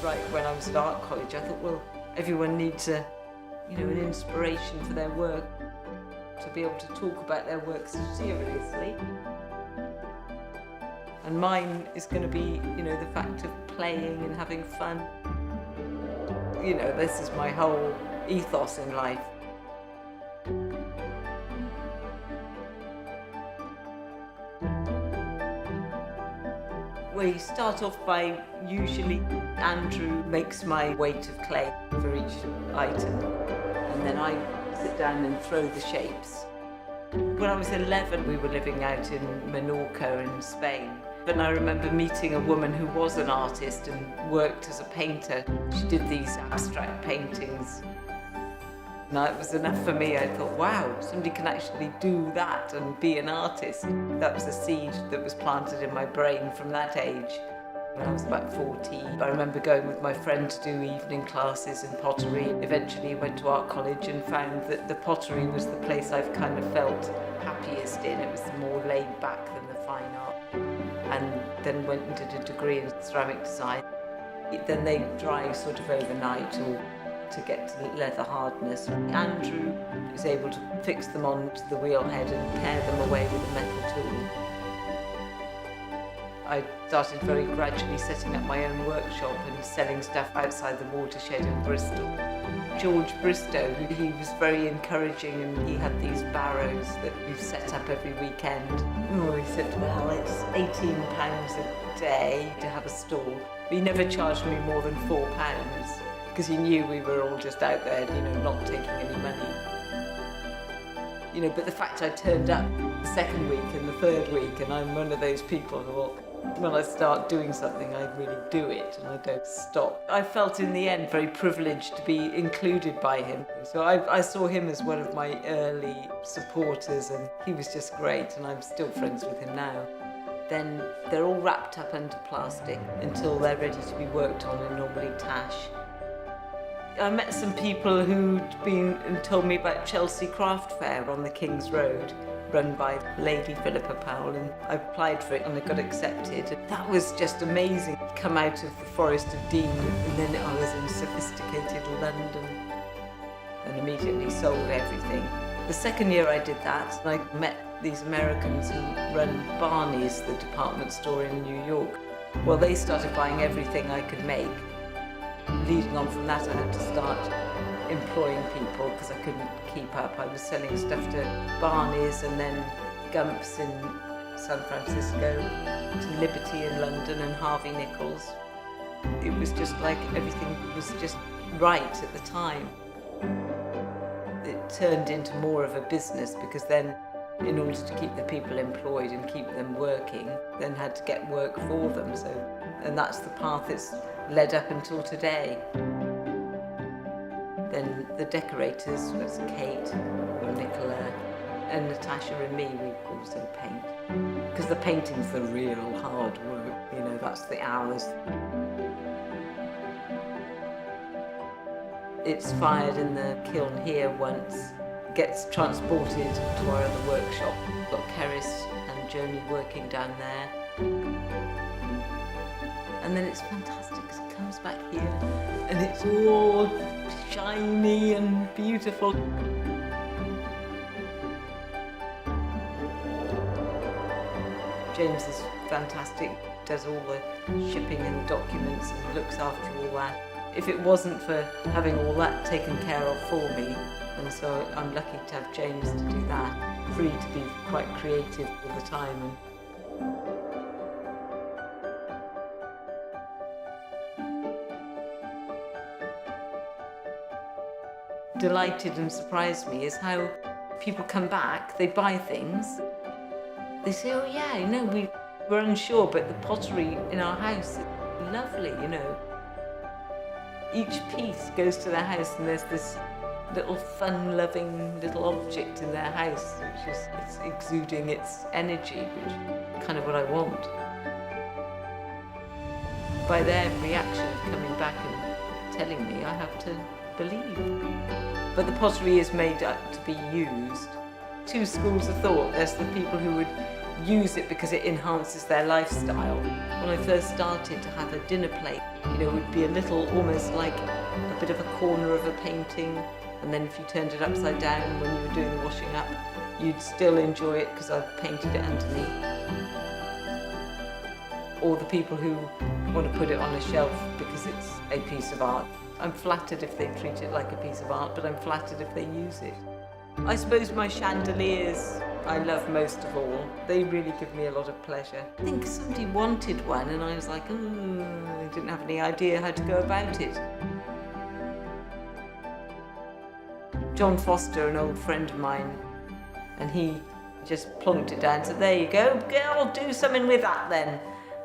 right when I was at art college, I thought, well, everyone needs an inspiration for their work, to be able to talk about their work seriously. And mine is going to be, the fact of playing and having fun. This is my whole ethos in life. We start off by, usually Andrew makes my weight of clay for each item, and then I sit down and throw the shapes. When I was 11, we were living out in Menorca in Spain. And I remember meeting a woman who was an artist and worked as a painter. She did these abstract paintings. And that was enough for me. I thought, wow, somebody can actually do that and be an artist. That was a seed that was planted in my brain from that age. When I was about 14, I remember going with my friend to do evening classes in pottery. Eventually went to art college and found that the pottery was the place I've kind of felt happiest in. It was more laid back than the fine art. And then went and did a degree in ceramic design. Then they dry sort of overnight or to get to the leather hardness. Andrew was able to fix them onto the wheel head and pare them away with a metal tool. I started very gradually setting up my own workshop and selling stuff outside the watershed in Bristol. George Bristow, he was very encouraging, and he had these barrows that we set up every weekend. He said, well, it's £18 a day to have a stall. But he never charged me more than £4 because he knew we were all just out there, not taking any money. But the fact I turned up the second week and the third week, and I'm one of those people who, when I start doing something, I really do it and I don't stop. I felt in the end very privileged to be included by him. So I saw him as one of my early supporters, and he was just great, and I'm still friends with him now. Then they're all wrapped up under plastic until they're ready to be worked on, and normally tash. I met some people who'd been and told me about Chelsea Craft Fair on the King's Road, run by Lady Philippa Powell, and I applied for it and I got accepted. That was just amazing. Come out of the Forest of Dean, and then I was in sophisticated London and immediately sold everything. The second year I did that, I met these Americans who run Barney's, the department store in New York. Well, they started buying everything I could make. Leading on from that, I had to start employing people because I couldn't keep up. I was selling stuff to Barney's and then Gumps in San Francisco, to Liberty in London and Harvey Nichols. It was just like everything was just right at the time. It turned into more of a business because then, in order to keep the people employed and keep them working, then had to get work for them. And that's the path it's led up until today. Then the decorators was Kate, or Nicola, and Natasha and me, we also paint. Because the painting's the real hard work, that's the hours. It's fired in the kiln here once, gets transported to our other workshop. We've got Keris and Joni working down there. And then it's fantastic because it comes back here and it's all shiny and beautiful. James is fantastic, does all the shipping and documents and looks after all that. If it wasn't for having all that taken care of for me, and so I'm lucky to have James to do that, free to be quite creative all the time. Delighted and surprised me is how people come back, they buy things, they say, oh yeah, we were unsure, but the pottery in our house is lovely, Each piece goes to their house and there's this little fun-loving little object in their house, which is it's exuding its energy, which is kind of what I want. By their reaction of coming back and telling me, I have to believe. But the pottery is made up to be used, two schools of thought. There's the people who would use it because it enhances their lifestyle. When I first started to have a dinner plate, it would be a little, almost like a bit of a corner of a painting, and then if you turned it upside down when you were doing the washing up, you'd still enjoy it because I've painted it underneath. Or the people who want to put it on a shelf because it's a piece of art. I'm flattered if they treat it like a piece of art, but I'm flattered if they use it. I suppose my chandeliers I love most of all. They really give me a lot of pleasure. I think somebody wanted one and I was like, I didn't have any idea how to go about it. John Foster, an old friend of mine, and he just plunked it down and said, there you go, girl, do something with that then.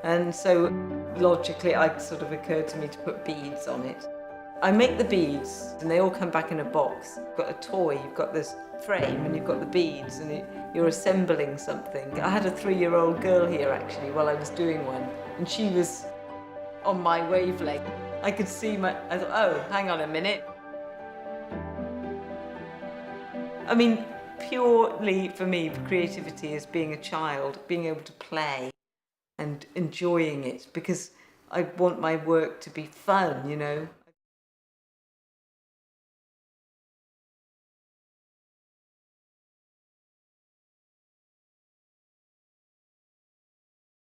And so logically it sort of occurred to me to put beads on it. I make the beads and they all come back in a box. You've got a toy, you've got this frame and you've got the beads and you're assembling something. I had a 3-year-old girl here actually while I was doing one and she was on my wavelength. I could see I thought, oh, hang on a minute. I mean, purely for me, creativity is being a child, being able to play and enjoying it because I want my work to be fun,